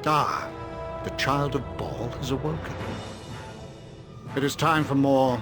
Ah, the child of Baal has awoken. It is time for more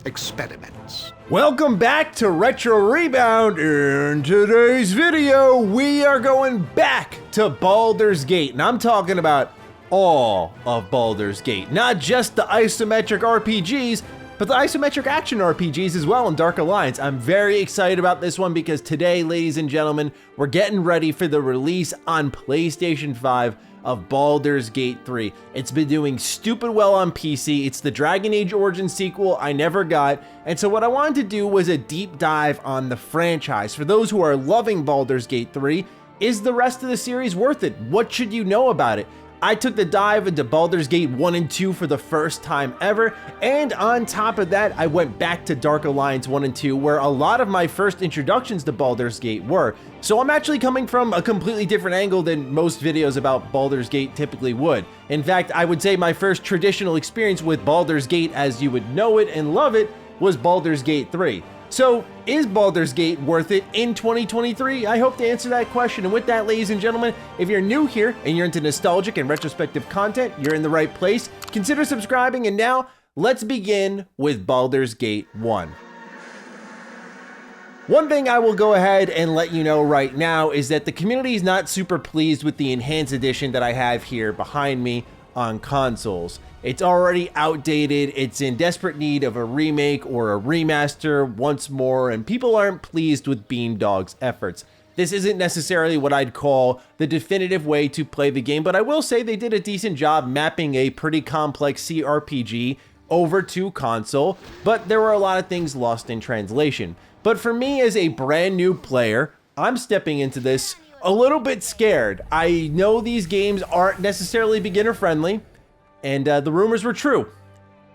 experiments. Welcome back to Retro Rebound. In today's video, we are going back to Baldur's Gate, and I'm talking about all of Baldur's Gate, not just the isometric RPGs, but the isometric action RPGs as well in Dark Alliance. I'm very excited about this one because today, ladies and gentlemen, we're getting ready for the release on PlayStation 5 of Baldur's Gate 3. It's been doing stupid well on PC. It's the Dragon Age Origin sequel I never got, and so what I wanted to do was a deep dive on the franchise. For those who are loving Baldur's Gate 3, is the rest of the series worth it? What should you know about it? I took the dive into Baldur's Gate 1 and 2 for the first time ever, and on top of that, I went back to Dark Alliance 1 and 2, where a lot of my first introductions to Baldur's Gate were. So I'm actually coming from a completely different angle than most videos about Baldur's Gate typically would. In fact, I would say my first traditional experience with Baldur's Gate as you would know it and love it was Baldur's Gate 3. So, is Baldur's Gate worth it in 2023? I hope to answer that question. And with that, ladies and gentlemen, if you're new here and you're into nostalgic and retrospective content, you're in the right place. Consider subscribing, and now, let's begin with Baldur's Gate 1. One thing I will go ahead and let you know right now is that the community is not super pleased with the enhanced edition that I have here behind me on consoles. It's already outdated, it's in desperate need of a remake or a remaster once more, and people aren't pleased with Beamdog's efforts. This isn't necessarily what I'd call the definitive way to play the game, but I will say they did a decent job mapping a pretty complex CRPG over to console, but there were a lot of things lost in translation. But for me as a brand new player, I'm stepping into this a little bit scared. I know these games aren't necessarily beginner friendly, and the rumors were true.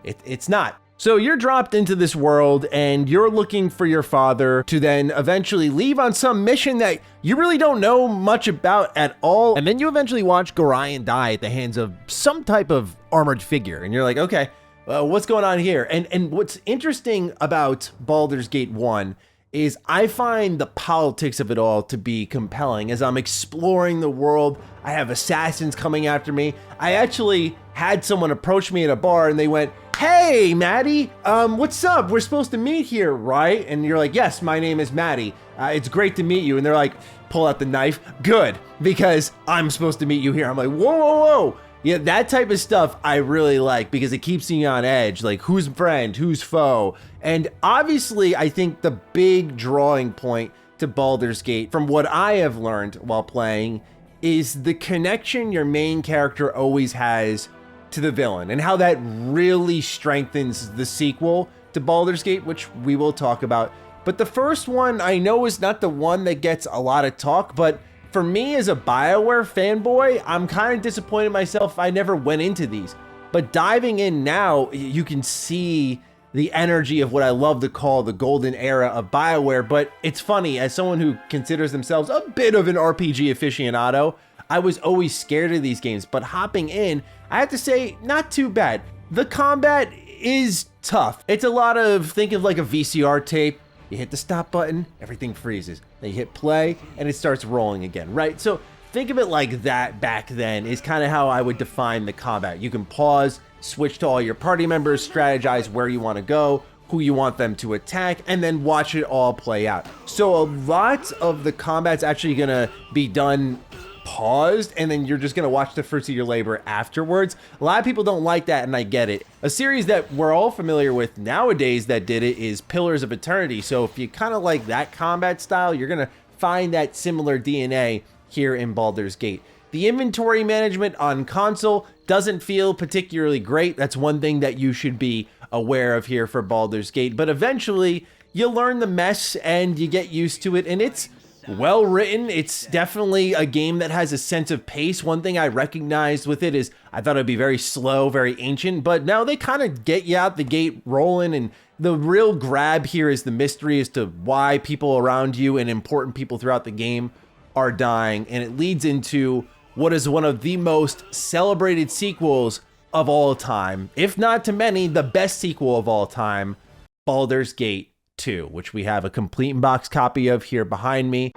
It's not. So you're dropped into this world and you're looking for your father to then eventually leave on some mission that you really don't know much about at all. And then you eventually watch Gorion die at the hands of some type of armored figure. And you're like, okay, what's going on here? And what's interesting about Baldur's Gate 1 is I find the politics of it all to be compelling. As I'm exploring the world, I have assassins coming after me. I actually had someone approach me at a bar and they went, "Hey, Maddie, what's up? We're supposed to meet here, right?" And you're like, "Yes, my name is Maddie. It's great to meet you." And they're like, pull out the knife. Good, because I'm supposed to meet you here. I'm like, whoa, whoa, whoa. Yeah, that type of stuff I really like because it keeps me on edge, like who's friend, who's foe. And obviously, I think the big drawing point to Baldur's Gate, from what I have learned while playing, is the connection your main character always has to the villain and how that really strengthens the sequel to Baldur's Gate, which we will talk about. But the first one I know is not the one that gets a lot of talk, but for me as a BioWare fanboy, I'm kind of disappointed myself I never went into these. But diving in now, you can see the energy of what I love to call the golden era of BioWare. But it's funny, as someone who considers themselves a bit of an RPG aficionado, I was always scared of these games. But hopping in, I have to say, not too bad. The combat is tough. It's a lot of, think of like a VCR tape. You hit the stop button, everything freezes. Then you hit play, and it starts rolling again, right? So think of it like that back then is kind of how I would define the combat. You can pause, switch to all your party members, strategize where you want to go, who you want them to attack, and then watch it all play out. So a lot of the combat's actually going to be done paused, and then you're just going to watch the fruits of your labor afterwards. A lot of people don't like that, and I get it. A series that we're all familiar with nowadays that did it is Pillars of Eternity. So if you kind of like that combat style, you're going to find that similar DNA here in Baldur's Gate. The inventory management on console doesn't feel particularly great. That's one thing that you should be aware of here for Baldur's Gate. But eventually, you learn the mess and you get used to it, and it's well written. It's definitely a game that has a sense of pace. One thing I recognized with it is I thought it'd be very slow, very ancient, but now they kind of get you out the gate rolling, and the real grab here is the mystery as to why people around you and important people throughout the game are dying, and it leads into what is one of the most celebrated sequels of all time, if not to many, the best sequel of all time, Baldur's Gate 2, which we have a complete in-box copy of here behind me.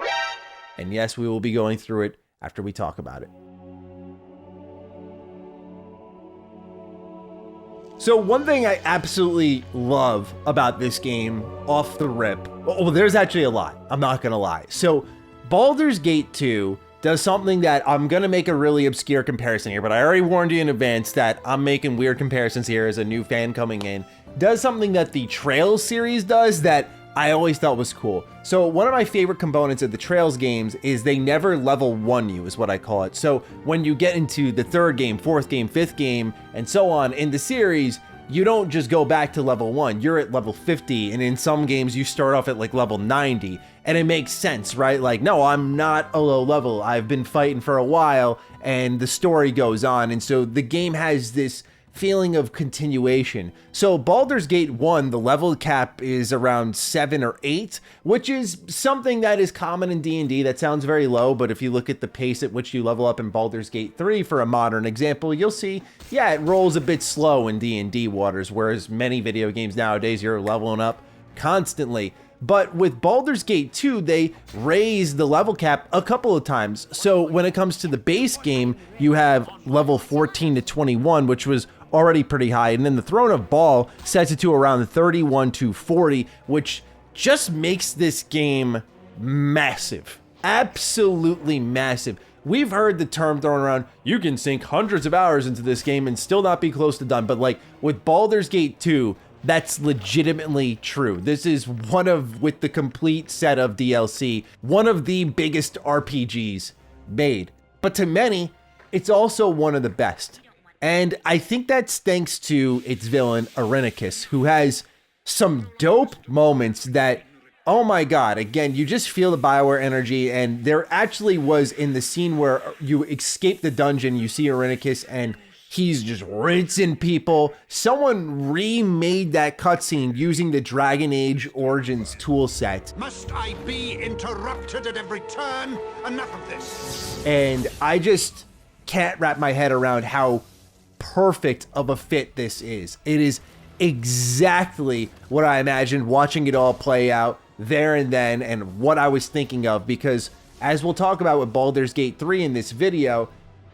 And yes, we will be going through it after we talk about it. So one thing I absolutely love about this game off the rip, well, there's actually a lot, I'm not gonna lie. So Baldur's Gate 2 does something that I'm gonna make a really obscure comparison here, but I already warned you in advance that I'm making weird comparisons here as a new fan coming in. Does something that the Trails series does that I always thought was cool. So one of my favorite components of the Trails games is they never level 1 you, is what I call it. So when you get into the 3rd game, 4th game, 5th game, and so on in the series, you don't just go back to level 1, you're at level 50, and in some games you start off at like level 90, and it makes sense, right? Like, no, I'm not a low level, I've been fighting for a while, and the story goes on, and so the game has this feeling of continuation. So Baldur's Gate 1, the level cap is around 7 or 8, which is something that is common in D&D. That sounds very low, but if you look at the pace at which you level up in Baldur's Gate 3 for a modern example, you'll see, yeah, it rolls a bit slow in D&D waters, whereas many video games nowadays, you're leveling up constantly. But with Baldur's Gate 2, they raised the level cap a couple of times. So when it comes to the base game, you have level 14 to 21, which was already pretty high. And then the Throne of Baal sets it to around 31 to 40, which just makes this game massive. Absolutely massive. We've heard the term thrown around, you can sink hundreds of hours into this game and still not be close to done. But like with Baldur's Gate 2, that's legitimately true. This is one of, with the complete set of DLC, one of the biggest RPGs made. But to many, it's also one of the best. And I think that's thanks to its villain, Irenicus, who has some dope moments that, oh my god, again, you just feel the BioWare energy. And there actually was, in the scene where you escape the dungeon, you see Irenicus and he's just rinsing people. Someone remade that cutscene using the Dragon Age Origins toolset. Must I be interrupted at every turn? Enough of this. And I just can't wrap my head around how perfect of a fit this is. It is exactly what I imagined watching it all play out there and then, and what I was thinking of, because as we'll talk about with Baldur's Gate 3 in this video,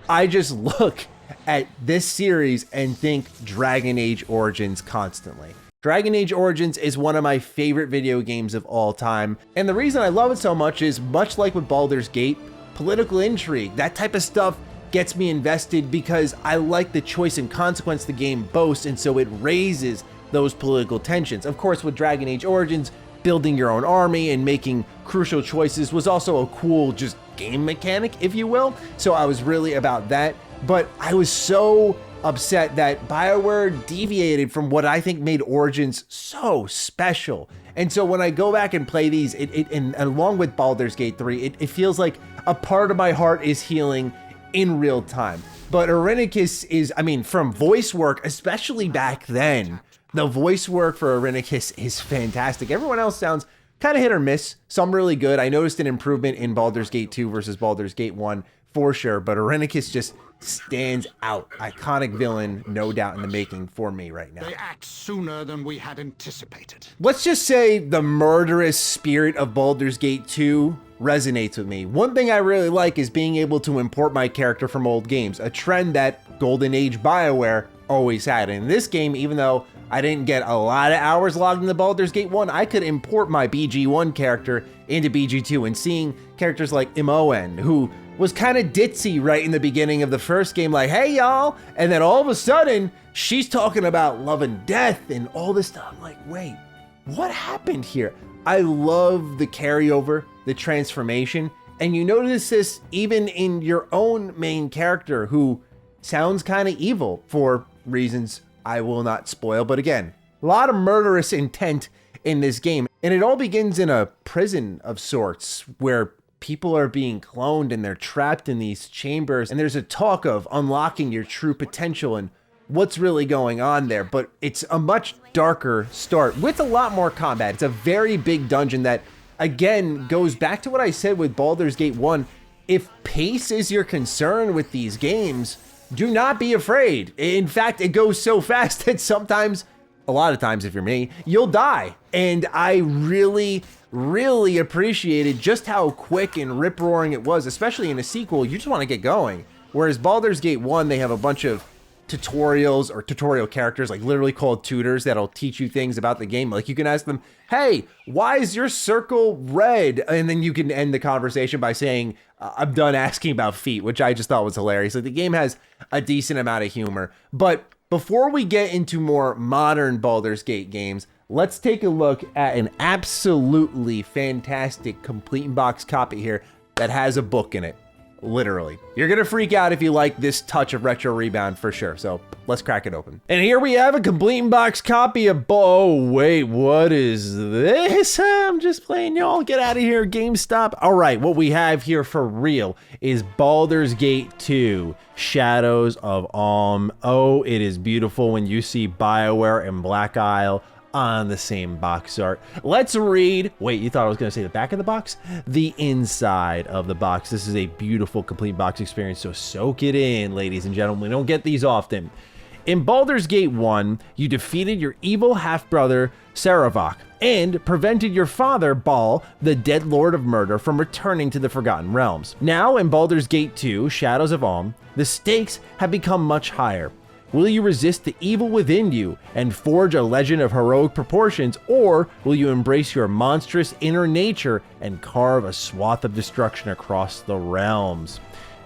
I just look at this series and think Dragon Age Origins constantly. Dragon Age Origins is one of my favorite video games of all time, and the reason I love it so much is, much like with Baldur's Gate, political intrigue, that type of stuff gets me invested because I like the choice and consequence the game boasts, and so it raises those political tensions. Of course, with Dragon Age Origins, building your own army and making crucial choices was also a cool just game mechanic, if you will, so I was really about that. But I was so upset that BioWare deviated from what I think made Origins so special. And so when I go back and play these, and along with Baldur's Gate 3, it feels like a part of my heart is healing in real time. But Irenicus is, I mean, from voice work, especially back then, the voice work for Irenicus is fantastic. Everyone else sounds kind of hit or miss, some really good. I noticed an improvement in Baldur's Gate 2 versus Baldur's Gate 1 for sure, but Irenicus just stands out. Iconic villain, no doubt in the making for me right now. They act sooner than we had anticipated. Let's just say the murderous spirit of Baldur's Gate 2 resonates with me. One thing I really like is being able to import my character from old games, a trend that Golden Age BioWare always had. In this game, even though I didn't get a lot of hours logged into Baldur's Gate 1, I could import my BG1 character into BG2, and seeing characters like Imoen, who was kind of ditzy right in the beginning of the first game, like, hey y'all, and then all of a sudden, she's talking about love and death and all this stuff. I'm like, wait, what happened here? I love the carryover, the transformation, and you notice this even in your own main character, who sounds kind of evil for reasons I will not spoil, but again, a lot of murderous intent in this game, and it all begins in a prison of sorts, where people are being cloned and they're trapped in these chambers, and there's a talk of unlocking your true potential and what's really going on there. But it's a much darker start with a lot more combat. It's a very big dungeon that, again, goes back to what I said with Baldur's Gate 1. If pace is your concern with these games, do not be afraid. In fact, it goes so fast that sometimes, a lot of times if you're me, you'll die. And I really appreciated just how quick and rip-roaring it was, especially in a sequel. You just want to get going. Whereas Baldur's Gate 1, they have a bunch of tutorials or tutorial characters, like literally called tutors, that'll teach you things about the game. Like you can ask them, hey, why is your circle red? And then you can end the conversation by saying, I'm done asking about feet, which I just thought was hilarious. Like the game has a decent amount of humor. But before we get into more modern Baldur's Gate games, let's take a look at an absolutely fantastic complete in box copy here that has a book in it. Literally. You're gonna freak out if you like this touch of retro Rebound for sure. So let's crack it open. And here we have a complete in box copy of oh wait, what is this? I'm just playing, y'all. Get out of here, GameStop. All right, what we have here for real is Baldur's Gate 2, Shadows of Alm. Oh, it is beautiful when you see BioWare and Black Isle on the same box art. Let's read, wait, you thought I was gonna say the back of the box? The inside of the box. This is a beautiful complete box experience, so soak it in, ladies and gentlemen. We don't get these often. In Baldur's Gate 1, you defeated your evil half-brother, Saravok, and prevented your father, Bal, the dead lord of murder, from returning to the Forgotten Realms. Now, in Baldur's Gate 2, Shadows of Alm, the stakes have become much higher. Will you resist the evil within you and forge a legend of heroic proportions, or will you embrace your monstrous inner nature and carve a swath of destruction across the realms?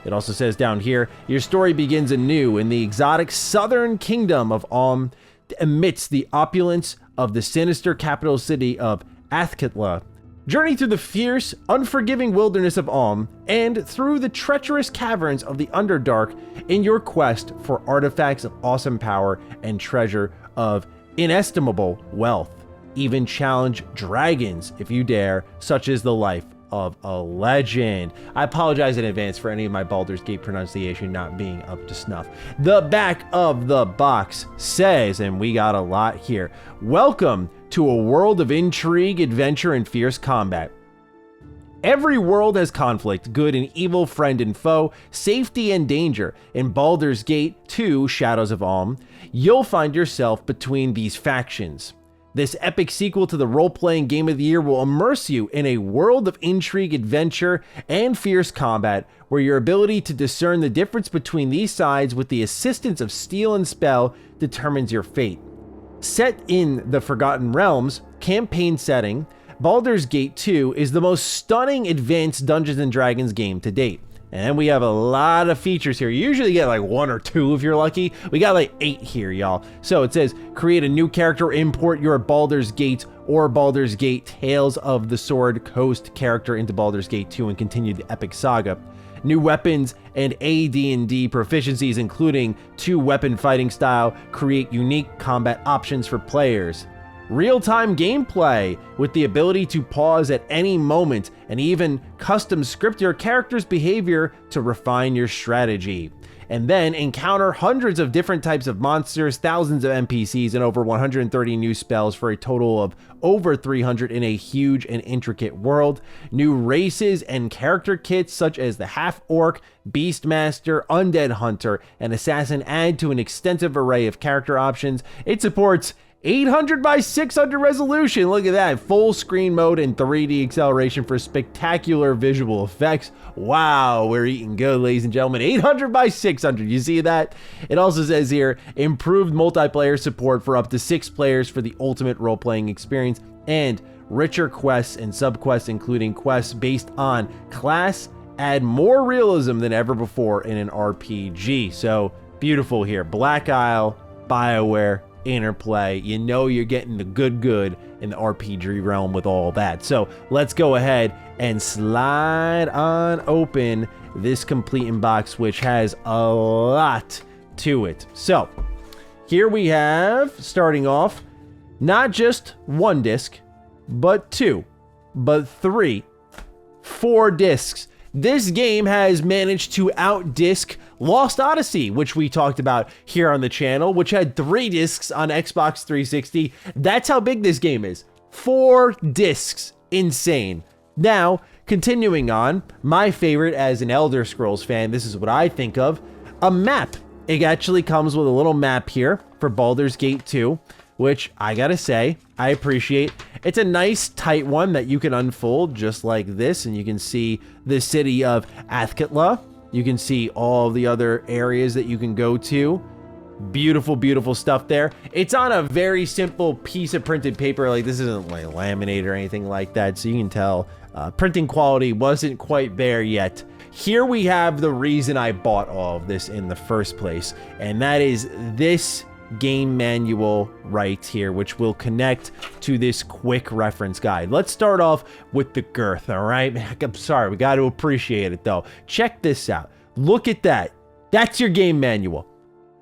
It also says down here, your story begins anew in the exotic southern kingdom of Alm, amidst the opulence of the sinister capital city of Athkatla. Journey through the fierce, unforgiving wilderness of Alm and through the treacherous caverns of the Underdark in your quest for artifacts of awesome power and treasure of inestimable wealth. Even challenge dragons if you dare, such is the life of a legend. I apologize in advance for any of my Baldur's Gate pronunciation not being up to snuff. The back of the box says, and we got a lot here, welcome to a world of intrigue, adventure, and fierce combat. Every world has conflict, good and evil, friend and foe, safety and danger. In Baldur's Gate 2, Shadows of Alm, you'll find yourself between these factions. This epic sequel to the role-playing game of the year will immerse you in a world of intrigue, adventure, and fierce combat, where your ability to discern the difference between these sides with the assistance of steel and spell determines your fate. Set in the Forgotten Realms campaign setting, Baldur's Gate 2 is the most stunning advanced Dungeons & Dragons game to date. And we have a lot of features here. You usually get like 1 or 2 if you're lucky. We got like 8 here, y'all. So it says, create a new character, import your Baldur's Gate or Baldur's Gate Tales of the Sword Coast character into Baldur's Gate 2 and continue the epic saga. New weapons and AD&D proficiencies, including 2 weapon fighting style, create unique combat options for players. Real-time gameplay with the ability to pause at any moment and even custom script your character's behavior to refine your strategy. And then encounter hundreds of different types of monsters, thousands of NPCs, and over 130 new spells for a total of over 300 in a huge and intricate world. New races and character kits such as the Half-Orc, Beastmaster, Undead Hunter, and Assassin add to an extensive array of character options. It supports 800 by 600 resolution, look at that, full screen mode and 3D acceleration for spectacular visual effects. Wow, we're eating good, ladies and gentlemen. 800 by 600, you see that? It also says here, improved multiplayer support for up to 6 players for the ultimate role-playing experience, and richer quests and subquests, including quests based on class, add more realism than ever before in an RPG. So, beautiful here. Black Isle, BioWare, interplay, you know you're getting the good in the RPG realm with all that. So let's go ahead and slide on open this complete in box, which has a lot to it. So here we have, starting off, not just 1 disc, but 2, but 3, 4 discs. This game has managed to outdisc Lost Odyssey, which we talked about here on the channel, which had 3 discs on Xbox 360. That's how big this game is. 4 discs. Insane. Now, continuing on, my favorite as an Elder Scrolls fan, this is what I think of, a map. It actually comes with a little map here for Baldur's Gate 2, which I gotta say, I appreciate. It's a nice tight one that you can unfold just like this, and you can see the city of Athkatla. You can see all the other areas that you can go to. Beautiful, beautiful stuff there. It's on a very simple piece of printed paper. Like, this isn't like laminate or anything like that, so you can tell printing quality wasn't quite there yet. Here we have the reason I bought all of this in the first place, and that is this game manual right here, which will connect to this quick reference guide. Let's start off with the girth, all right? I'm sorry, we got to appreciate it though. Check this out. Look at that. That's your game manual.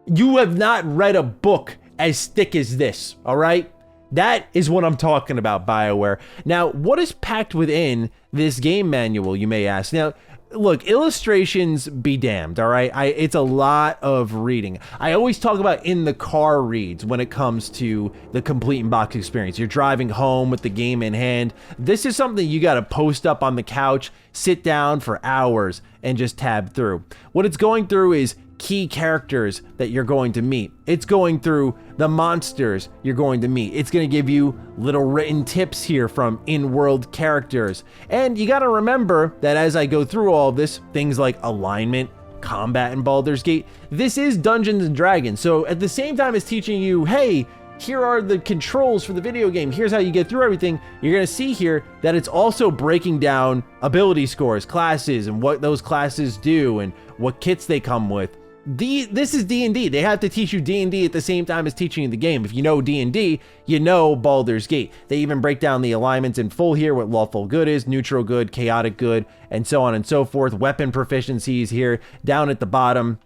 You have not read a book as thick as this, all right? That is what I'm talking about, BioWare. Now, what is packed within this game manual, you may ask? Now, look, illustrations be damned, all right? It's a lot of reading. I always talk about in the car reads when it comes to the complete in box experience. You're driving home with the game in hand. This is something you got to post up on the couch, sit down for hours, and just tab through. What it's going through is key characters that you're going to meet. It's going through the monsters you're going to meet. It's going to give you little written tips here from in-world characters. And you got to remember that as I go through all this, things like alignment, combat in Baldur's Gate, this is Dungeons and Dragons. So at the same time as teaching you, hey, here are the controls for the video game, here's how you get through everything, you're going to see here that it's also breaking down ability scores, classes, and what those classes do and what kits they come with. This is D&D. They have to teach you D&D at the same time as teaching you the game. If you know D&D, you know Baldur's Gate. They even break down the alignments in full here, what lawful good is, neutral good, chaotic good, and so on and so forth. Weapon proficiencies here down at the bottom.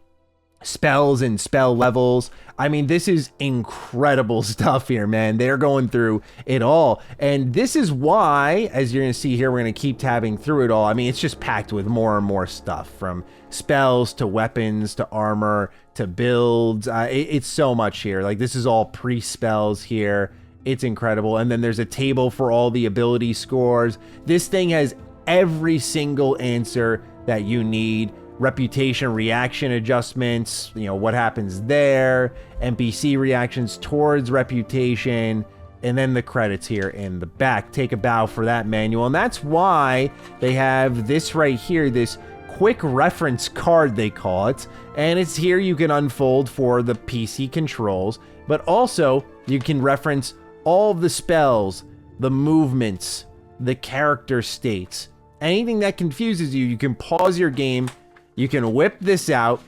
Spells and spell levels. I mean, this is incredible stuff here, man. They're going through it all. And this is why, as you're going to see here, we're going to keep tabbing through it all. I mean, it's just packed with more and more stuff, from spells to weapons to armor to builds. It's so much here. Like, this is all pre-spells here. It's incredible. And then there's a table for all the ability scores. This thing has every single answer that you need. Reputation reaction adjustments, you know, what happens there, NPC reactions towards reputation, and then the credits here in the back. Take a bow for that manual. And that's why they have this right here, this quick reference card, they call it. And it's here you can unfold for the PC controls, but also you can reference all of the spells, the movements, the character states. Anything that confuses you, you can pause your game. You can whip this out,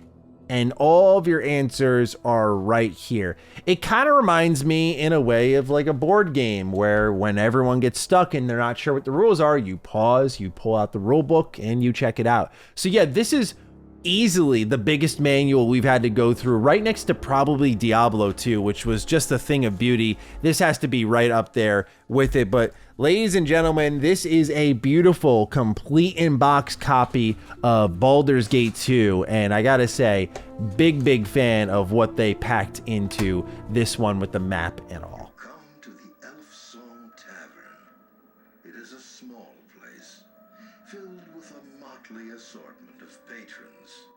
and all of your answers are right here. It kind of reminds me in a way of like a board game where when everyone gets stuck and they're not sure what the rules are, you pause, you pull out the rule book, and you check it out. So yeah, this is easily the biggest manual we've had to go through, right next to probably Diablo 2, which was just a thing of beauty. This has to be right up there with it. But ladies and gentlemen, this is a beautiful, complete in-box copy of Baldur's Gate 2, and I gotta say, big fan of what they packed into this one with the map and all. Come to the Elf Song Tavern. It is a small place, filled with a motley assortment of patrons.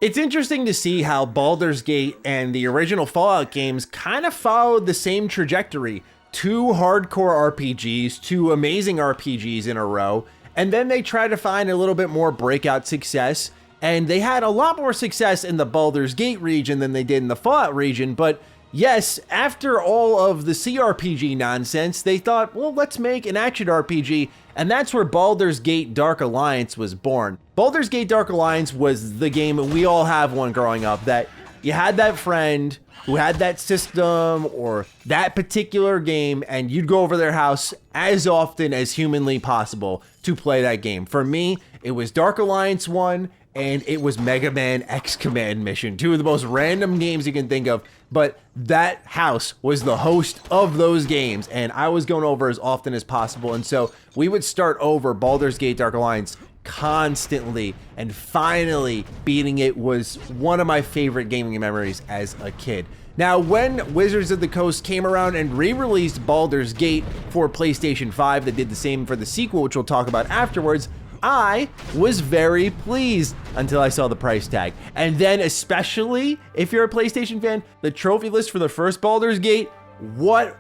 It's interesting to see how Baldur's Gate and the original Fallout games kind of followed the same trajectory. Two hardcore RPGs, two amazing RPGs in a row, and then they tried to find a little bit more breakout success, and they had a lot more success in the Baldur's Gate region than they did in the Fallout region. But yes, after all of the CRPG nonsense, they thought, well, let's make an action RPG, and that's where Baldur's Gate Dark Alliance was born. Baldur's Gate Dark Alliance was the game, and we all have one growing up, that you had that friend who had that system or that particular game, and you'd go over their house as often as humanly possible to play that game. For me, it was Dark Alliance 1, and it was Mega Man X Command Mission, two of the most random games you can think of, but that house was the host of those games, and I was going over as often as possible, and so we would start over Baldur's Gate Dark Alliance constantly, and finally beating it was one of my favorite gaming memories as a kid. Now, when Wizards of the Coast came around and re-released Baldur's Gate for PlayStation 5, they did the same for the sequel, which we'll talk about afterwards. I was very pleased until I saw the price tag. And then, especially if you're a PlayStation fan, the trophy list for the first Baldur's Gate, what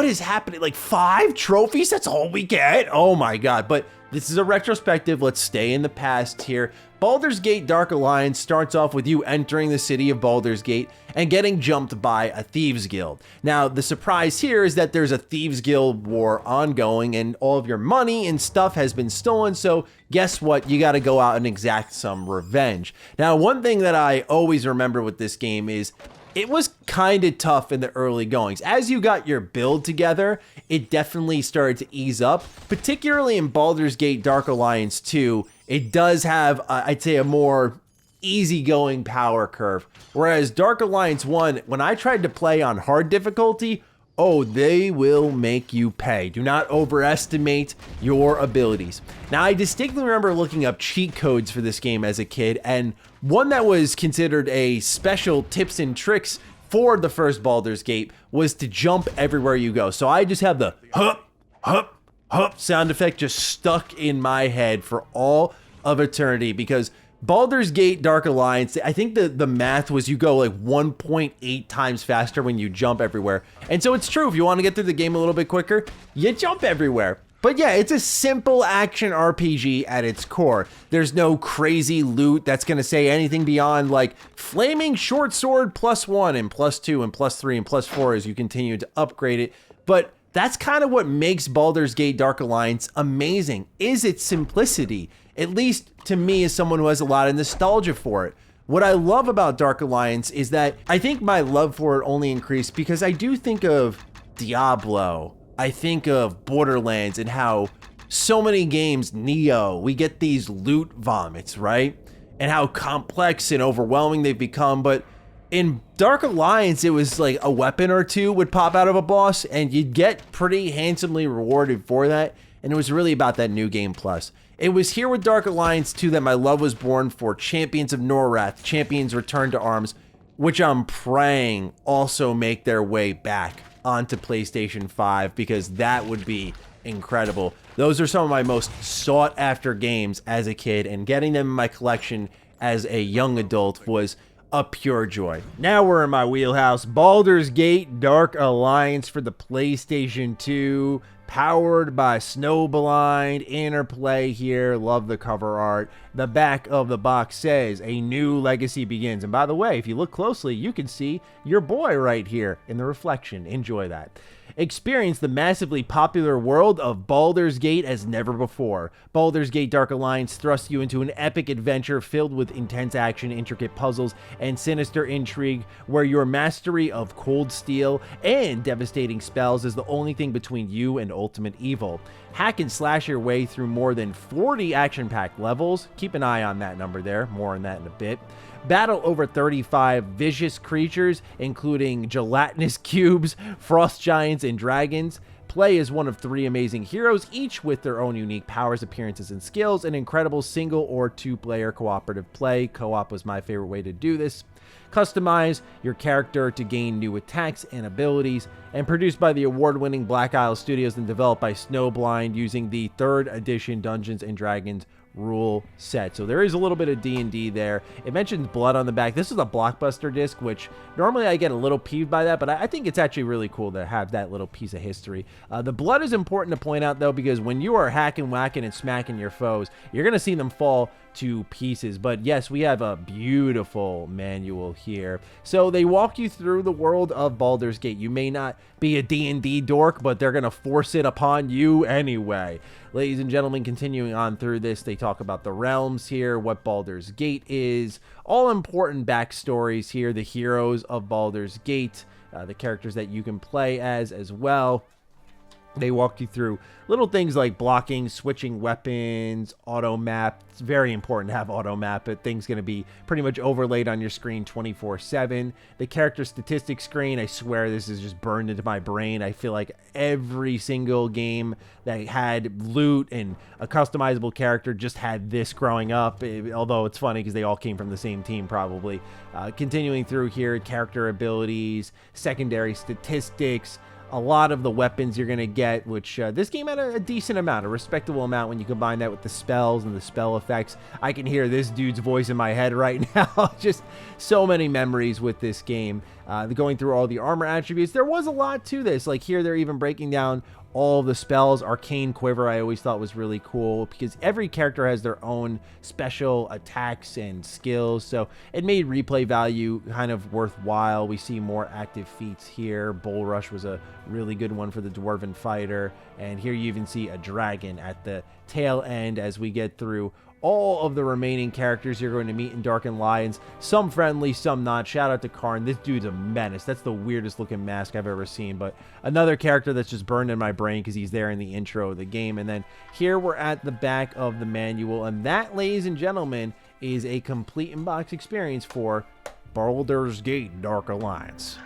is happening? Like 5 trophies? That's all we get? Oh my God. But This is a retrospective, let's stay in the past here. Baldur's Gate Dark Alliance starts off with you entering the city of Baldur's Gate and getting jumped by a Thieves Guild. Now, the surprise here is that there's a Thieves Guild war ongoing and all of your money and stuff has been stolen, so guess what? You gotta go out and exact some revenge. Now, one thing that I always remember with this game is it was kind of tough in the early goings. As you got your build together, it definitely started to ease up, particularly in Baldur's Gate Dark Alliance 2. It does have, I'd say, a more easygoing power curve. Whereas Dark Alliance 1, when I tried to play on hard difficulty, oh, they will make you pay. Do not overestimate your abilities. Now, I distinctly remember looking up cheat codes for this game as a kid, and one that was considered a special tips and tricks for the first Baldur's Gate was to jump everywhere you go. So I just have the hup, hup, hup sound effect just stuck in my head for all of eternity, because Baldur's Gate Dark Alliance, I think the math was you go like 1.8 times faster when you jump everywhere. And so it's true, if you want to get through the game a little bit quicker, you jump everywhere. But yeah, it's a simple action RPG at its core. There's no crazy loot that's going to say anything beyond like flaming short sword +1 and +2 and +3 and +4 as you continue to upgrade it. But that's kind of what makes Baldur's Gate Dark Alliance amazing, is its simplicity. At least to me, as someone who has a lot of nostalgia for it. What I love about Dark Alliance is that I think my love for it only increased because I do think of Diablo. I think of Borderlands and how so many games, Neo, we get these loot vomits, right? And how complex and overwhelming they've become. But in Dark Alliance, it was like a weapon or two would pop out of a boss and you'd get pretty handsomely rewarded for that. And it was really about that new game plus. It was here with Dark Alliance 2 that my love was born for Champions of Norrath, Champions Return to Arms, which I'm praying also make their way back onto PlayStation 5, because that would be incredible. Those are some of my most sought after games as a kid, and getting them in my collection as a young adult was a pure joy. Now we're in my wheelhouse. Baldur's Gate Dark Alliance for the PlayStation 2, powered by Snowblind. Interplay here. Love the cover art. The back of the box says a new legacy begins. And by the way, if you look closely, you can see your boy right here in the reflection. Enjoy that. Experience the massively popular world of Baldur's Gate as never before. Baldur's Gate Dark Alliance thrusts you into an epic adventure filled with intense action, intricate puzzles, and sinister intrigue, where your mastery of cold steel and devastating spells is the only thing between you and ultimate evil. Hack and slash your way through more than 40 action-packed levels. Keep an eye on that number there. More on that in a bit. Battle over 35 vicious creatures, including gelatinous cubes, frost giants, and dragons. Play as one of 3 amazing heroes, each with their own unique powers, appearances, and skills. An incredible single or 2-player cooperative play. Co-op was my favorite way to do this. Customize your character to gain new attacks and abilities, and produced by the award-winning Black Isle Studios and developed by Snowblind using the 3rd edition Dungeons & Dragons rule set. So there is a little bit of D&D there. It mentions blood on the back. This is a Blockbuster disc, which normally I get a little peeved by that, but I think it's actually really cool to have that little piece of history. The blood is important to point out, though, because when you are hacking, whacking, and smacking your foes, you're going to see them fall to pieces. But yes, we have a beautiful manual here. So they walk you through the world of Baldur's Gate. You may not be a D&D dork, but they're going to force it upon you anyway. Ladies and gentlemen, continuing on through this, they talk about the realms here, what Baldur's Gate is, all important backstories here, the heroes of Baldur's Gate, the characters that you can play as well. They walk you through little things like blocking, switching weapons, auto map. It's very important to have auto map, but things going to be pretty much overlaid on your screen 24/7. The character statistics screen, I swear this is just burned into my brain. I feel like every single game that had loot and a customizable character just had this growing up, although it's funny because they all came from the same team probably. Continuing through here, character abilities, secondary statistics, a lot of the weapons you're going to get, which this game had a decent amount, a respectable amount when you combine that with the spells and the spell effects. I can hear this dude's voice in my head right now. Just so many memories with this game. Going through all the armor attributes, there was a lot to this. Like here, they're even breaking down all of the spells. Arcane Quiver I always thought was really cool because every character has their own special attacks and skills, so it made replay value kind of worthwhile. We see more active feats here. Bull Rush was a really good one for the Dwarven Fighter, and here you even see a dragon at the tail end as we get through all of the remaining characters you're going to meet in Dark Alliance. Some friendly, some not. Shout out to Karn. This dude's a menace. That's the weirdest looking mask I've ever seen, but another character that's just burned in my brain because he's there in the intro of the game. And then here we're at the back of the manual, and that, ladies and gentlemen, is a complete in-box experience for Baldur's Gate Dark Alliance.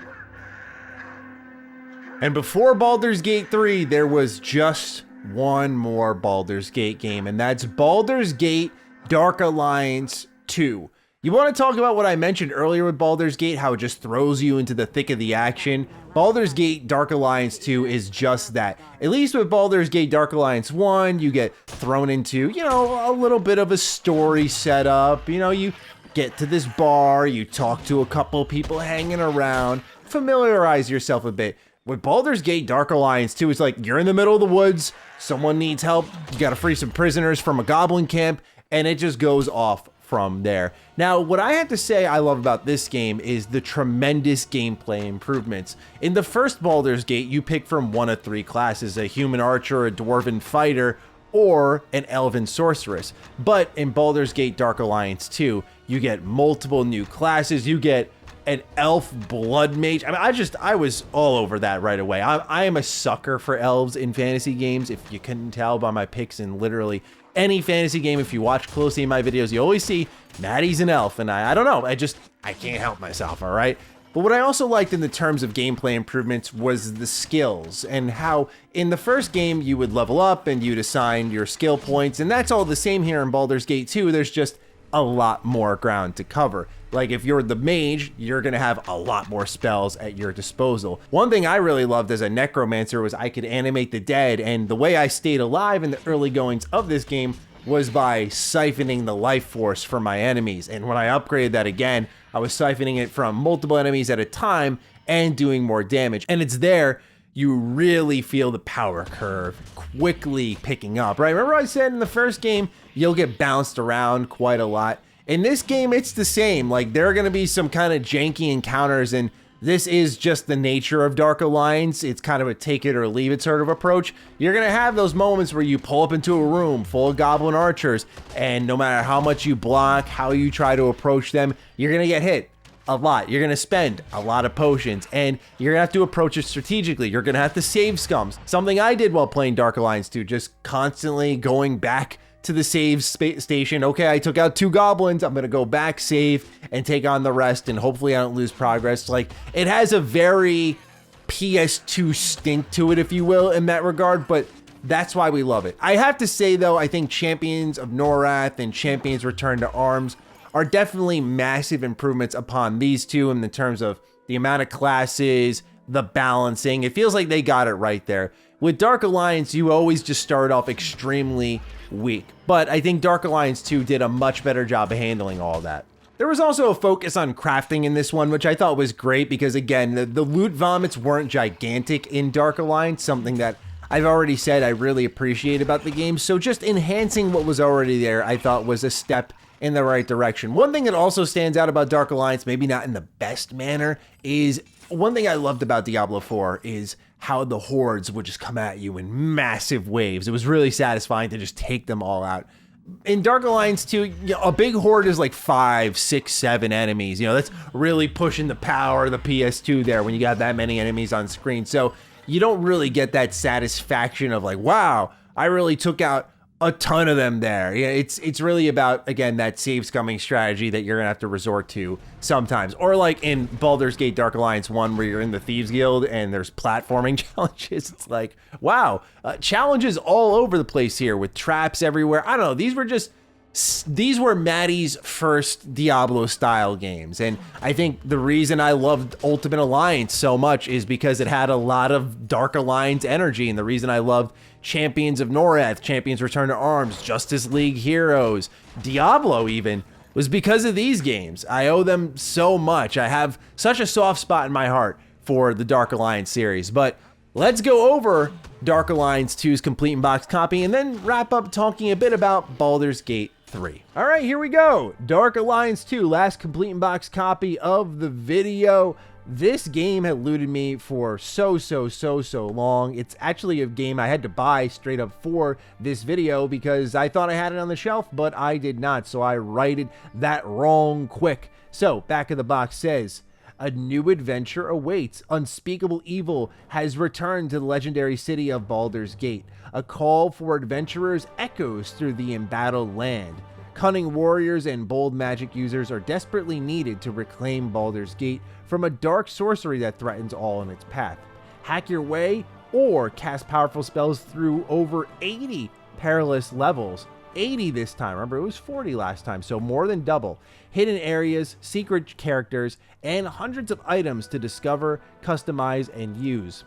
And before Baldur's Gate 3, there was just one more Baldur's Gate game, and that's Baldur's Gate Dark Alliance 2. You want to talk about what I mentioned earlier with Baldur's Gate, how it just throws you into the thick of the action? Baldur's Gate Dark Alliance 2 is just that. At least with Baldur's Gate Dark Alliance 1, you get thrown into, a little bit of a story setup. You get to this bar, you talk to a couple people hanging around, familiarize yourself a bit. With Baldur's Gate Dark Alliance 2, it's like you're in the middle of the woods, someone needs help, you gotta free some prisoners from a goblin camp, and it just goes off from there. Now, what I have to say I love about this game is the tremendous gameplay improvements. In the first Baldur's Gate, you pick from one of three classes: a human archer, a dwarven fighter, or an elven sorceress. But in Baldur's Gate Dark Alliance 2, you get multiple new classes, you get an elf blood mage. I mean, I was all over that right away. I am a sucker for elves in fantasy games, if you couldn't tell by my picks in literally any fantasy game. If you watch closely in my videos, you always see Maddie's an elf, and I don't know, I can't help myself, all right? But what I also liked in the terms of gameplay improvements was the skills, and how in the first game you would level up and you'd assign your skill points, and that's all the same here in Baldur's Gate 2. There's just a lot more ground to cover. Like if you're the mage, you're gonna have a lot more spells at your disposal. One thing I really loved as a necromancer was I could animate the dead, and the way I stayed alive in the early goings of this game was by siphoning the life force from my enemies. And when I upgraded that again, I was siphoning it from multiple enemies at a time and doing more damage. And it's there you really feel the power curve quickly picking up, right? Remember I said in the first game, you'll get bounced around quite a lot. In this game, it's the same. Like, there are going to be some kind of janky encounters, and this is just the nature of Dark Alliance. It's kind of a take it or leave it sort of approach. You're going to have those moments where you pull up into a room full of goblin archers, and no matter how much you block, how you try to approach them, you're going to get hit a lot. You're going to spend a lot of potions, and you're going to have to approach it strategically. You're going to have to save scums. Something I did while playing Dark Alliance 2, just constantly going back to the save station. Okay, I took out 2 goblins. I'm going to go back, save, and take on the rest, and hopefully I don't lose progress. Like, it has a very PS2 stink to it, if you will, in that regard, but that's why we love it. I have to say, though, I think Champions of Norath and Champions Return to Arms are definitely massive improvements upon these two in the terms of the amount of classes, the balancing. It feels like they got it right there. With Dark Alliance, you always just start off extremely weak, but I think Dark Alliance 2 did a much better job of handling all of that. There was also a focus on crafting in this one, which I thought was great because, again, the loot vomits weren't gigantic in Dark Alliance, something that I've already said I really appreciate about the game. So just enhancing what was already there, I thought was a step in the right direction. One thing that also stands out about Dark Alliance, maybe not in the best manner, is one thing I loved about Diablo 4 is how the hordes would just come at you in massive waves. It was really satisfying to just take them all out. In Dark Alliance 2, a big horde is like 5, 6, 7 enemies. That's really pushing the power of the PS2 there when you got that many enemies on screen. So you don't really get that satisfaction of like, wow, I really took out a ton of them there. Yeah, it's really about, again, that save scumming strategy that you're gonna have to resort to sometimes. Or like in Baldur's Gate Dark Alliance 1, where you're in the Thieves Guild and there's platforming challenges. It's like, wow, challenges all over the place here with traps everywhere. I don't know, these were Maddie's first Diablo style games. And I think the reason I loved Ultimate Alliance so much is because it had a lot of Dark Alliance energy. And the reason I loved Champions of Norath, Champions Return to Arms, Justice League Heroes, Diablo even, was because of these games. I owe them so much. I have such a soft spot in my heart for the Dark Alliance series. But let's go over Dark Alliance 2's complete in-box copy and then wrap up talking a bit about Baldur's Gate 3. All right, here we go. Dark Alliance 2, last complete in-box copy of the video. This game had eluded me for so long. It's actually a game I had to buy straight up for this video because I thought I had it on the shelf, but I did not. So I righted that wrong quick. So back of the box says, a new adventure awaits. Unspeakable evil has returned to the legendary city of Baldur's Gate. A call for adventurers echoes through the embattled land. Cunning warriors and bold magic users are desperately needed to reclaim Baldur's Gate from a dark sorcery that threatens all in its path. Hack your way or cast powerful spells through over 80 perilous levels. 80 this time. Remember, it was 40 last time, so more than double. Hidden areas, secret characters, and hundreds of items to discover, customize, and use.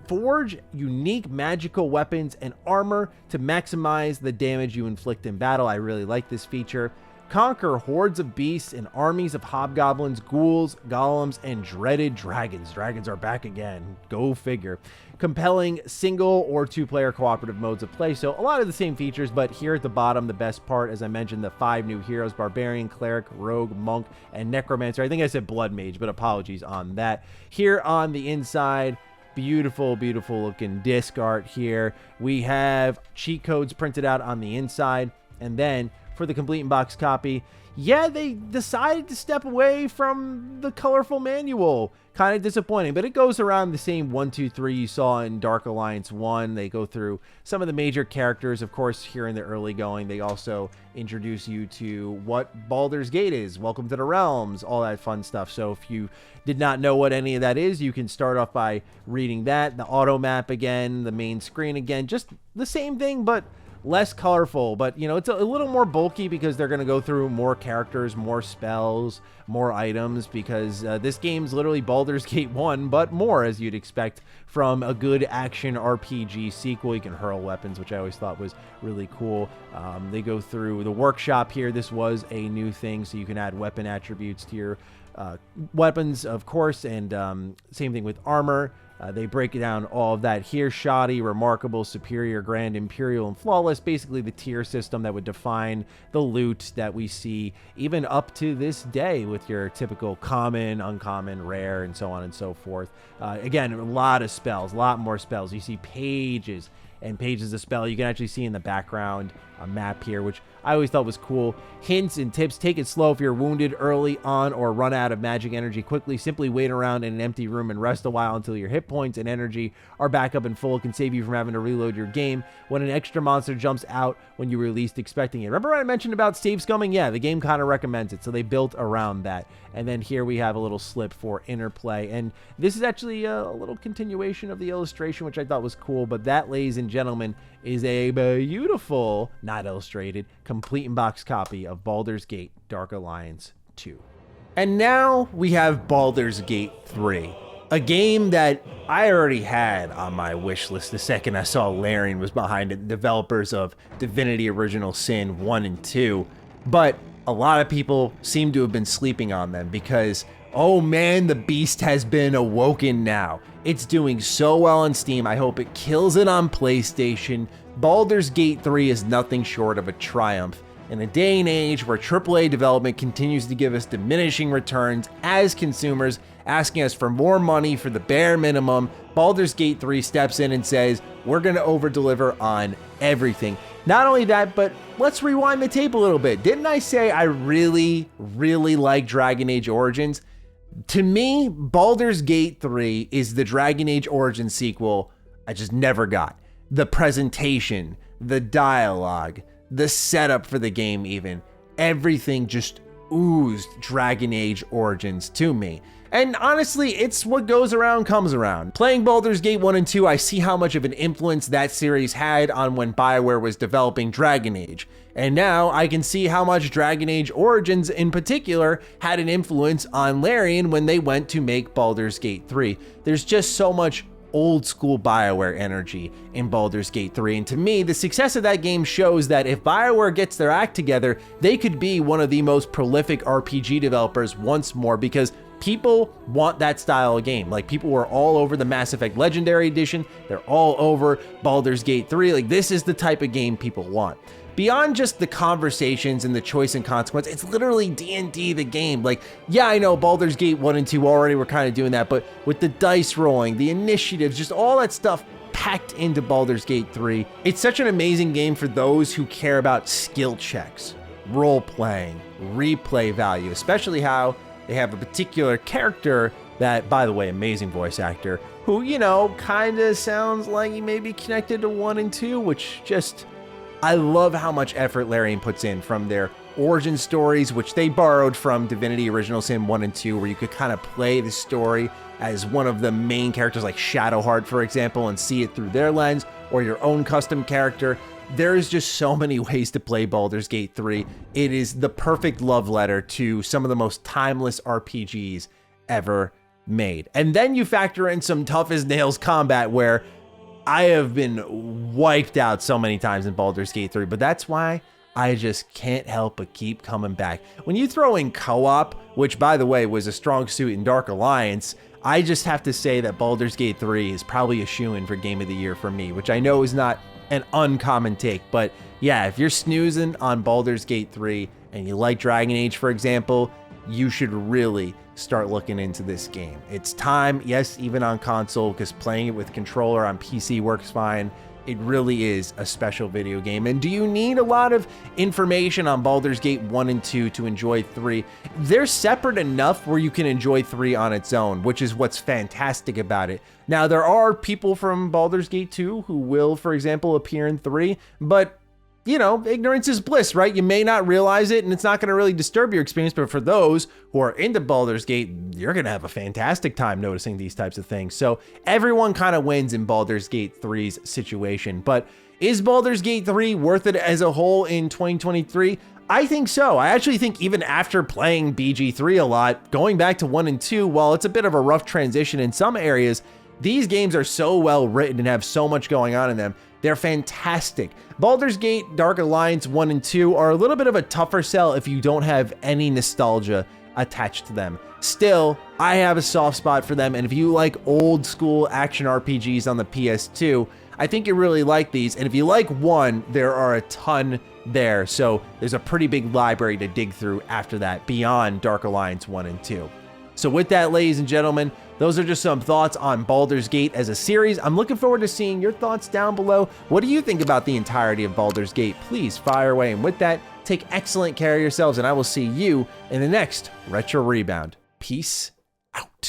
Forge unique magical weapons and armor to maximize the damage you inflict in battle. I really like this feature. Conquer hordes of beasts and armies of hobgoblins, ghouls, golems, and dreaded dragons. Dragons are back again. Go figure. Compelling single or two-player cooperative modes of play. So a lot of the same features, but here at the bottom, the best part, as I mentioned, the 5 new heroes: Barbarian, Cleric, Rogue, Monk, and Necromancer. I think I said Blood Mage, but apologies on that. Here on the inside, beautiful looking disc art here. We have cheat codes printed out on the inside, and then for the complete in-box copy, yeah, they decided to step away from the colorful manual. Kind of disappointing, but it goes around the same 1, 2, 3 you saw in Dark Alliance 1. They go through some of the major characters. Of course, here in the early going, they also introduce you to what Baldur's Gate is, Welcome to the Realms, all that fun stuff. So if you did not know what any of that is, you can start off by reading that. The auto map again, the main screen again, just the same thing, but less colorful. But, you know, it's a little more bulky because they're going to go through more characters, more spells, more items, because this game's literally Baldur's Gate 1, but more, as you'd expect from a good action RPG sequel. You can hurl weapons, which I always thought was really cool. They go through the workshop here. This was a new thing, so you can add weapon attributes to your weapons, of course, and same thing with armor. They break down all of that here: shoddy, remarkable, superior, grand, imperial, and flawless. Basically the tier system that would define the loot that we see even up to this day with your typical common, uncommon, rare, and so on and so forth. Again, a lot of spells, a lot more spells. You see pages and pages of spell. You can actually see in the background a map here, which I always thought was cool. Hints and tips: take it slow if you're wounded early on or run out of magic energy quickly. Simply wait around in an empty room and rest a while until your hit points and energy are back up and full. It can save you from having to reload your game when an extra monster jumps out when you were least expecting it. Remember what I mentioned about save scumming? Yeah, the game kind of recommends it, so they built around that. And then here we have a little slip for interplay, and this is actually a little continuation of the illustration, which I thought was cool. But that, ladies and gentlemen, is a beautiful, not illustrated, complete in-box copy of Baldur's Gate Dark Alliance 2. And now we have Baldur's Gate 3, a game that I already had on my wish list the second I saw Larian was behind it, developers of Divinity Original Sin 1 and 2. But a lot of people seem to have been sleeping on them because, oh man, the beast has been awoken now. It's doing so well on Steam. I hope it kills it on PlayStation. Baldur's Gate 3 is nothing short of a triumph. In a day and age where AAA development continues to give us diminishing returns as consumers, asking us for more money for the bare minimum, Baldur's Gate 3 steps in and says, we're going to over-deliver on everything. Not only that, but let's rewind the tape a little bit. Didn't I say I really like Dragon Age Origins? To me, Baldur's Gate 3 is the Dragon Age Origins sequel I just never got. The presentation, the dialogue, the setup for the game even, everything just oozed Dragon Age Origins to me. And honestly, it's what goes around comes around. Playing Baldur's Gate 1 and 2, I see how much of an influence that series had on when BioWare was developing Dragon Age. And now I can see how much Dragon Age Origins in particular had an influence on Larian when they went to make Baldur's Gate 3. There's just so much old school BioWare energy in Baldur's Gate 3, and to me, the success of that game shows that if BioWare gets their act together, they could be one of the most prolific RPG developers once more, because People want that style of game. Like, people were all over the Mass Effect Legendary Edition. They're all over Baldur's Gate 3. Like, this is the type of game people want. Beyond just the conversations and the choice and consequence, it's literally D&D the game. Like, yeah, I know Baldur's Gate 1 and 2 already were kind of doing that, but with the dice rolling, the initiatives, just all that stuff packed into Baldur's Gate 3. It's such an amazing game for those who care about skill checks, role-playing, replay value, especially how they have a particular character that, by the way, amazing voice actor, who, you know, kind of sounds like he may be connected to 1 and 2, which just... I love how much effort Larian puts in from their origin stories, which they borrowed from Divinity Original Sin 1 and 2, where you could kind of play the story as one of the main characters, like Shadowheart, for example, and see it through their lens, or your own custom character. There's just so many ways to play Baldur's Gate 3. It is the perfect love letter to some of the most timeless RPGs ever made. And then you factor in some tough as nails combat, where I have been wiped out so many times in Baldur's Gate 3, but that's why I just can't help but keep coming back. When you throw in co-op, which, by the way, was a strong suit in Dark Alliance, I just have to say that Baldur's Gate 3 is probably a shoo-in for Game of the Year for me, which I know is not an uncommon take, but yeah, if you're snoozing on Baldur's Gate 3 and you like Dragon Age, for example, you should really start looking into this game. It's time, yes, even on console, because playing it with controller on PC works fine. It really is a special video game. And do you need a lot of information on Baldur's Gate 1 and 2 to enjoy 3? They're separate enough where you can enjoy 3 on its own, which is what's fantastic about it. Now, there are people from Baldur's Gate 2 who will, for example, appear in 3, but you know, ignorance is bliss, right? You may not realize it, and it's not going to really disturb your experience, but for those who are into Baldur's Gate, you're going to have a fantastic time noticing these types of things. So everyone kind of wins in Baldur's Gate 3's situation. But is Baldur's Gate 3 worth it as a whole in 2023? I think so. I actually think even after playing BG3 a lot, going back to 1 and 2, while it's a bit of a rough transition in some areas, these games are so well written and have so much going on in them. They're fantastic. Baldur's Gate Dark Alliance 1 and 2 are a little bit of a tougher sell if you don't have any nostalgia attached to them. Still, I have a soft spot for them, and if you like old school action RPGs on the PS2, I think you really like these. And if you like 1, there are a ton there. So there's a pretty big library to dig through after that, beyond Dark Alliance 1 and 2. So with that, ladies and gentlemen, those are just some thoughts on Baldur's Gate as a series. I'm looking forward to seeing your thoughts down below. What do you think about the entirety of Baldur's Gate? Please fire away. And with that, take excellent care of yourselves, and I will see you in the next Retro Rebound. Peace out.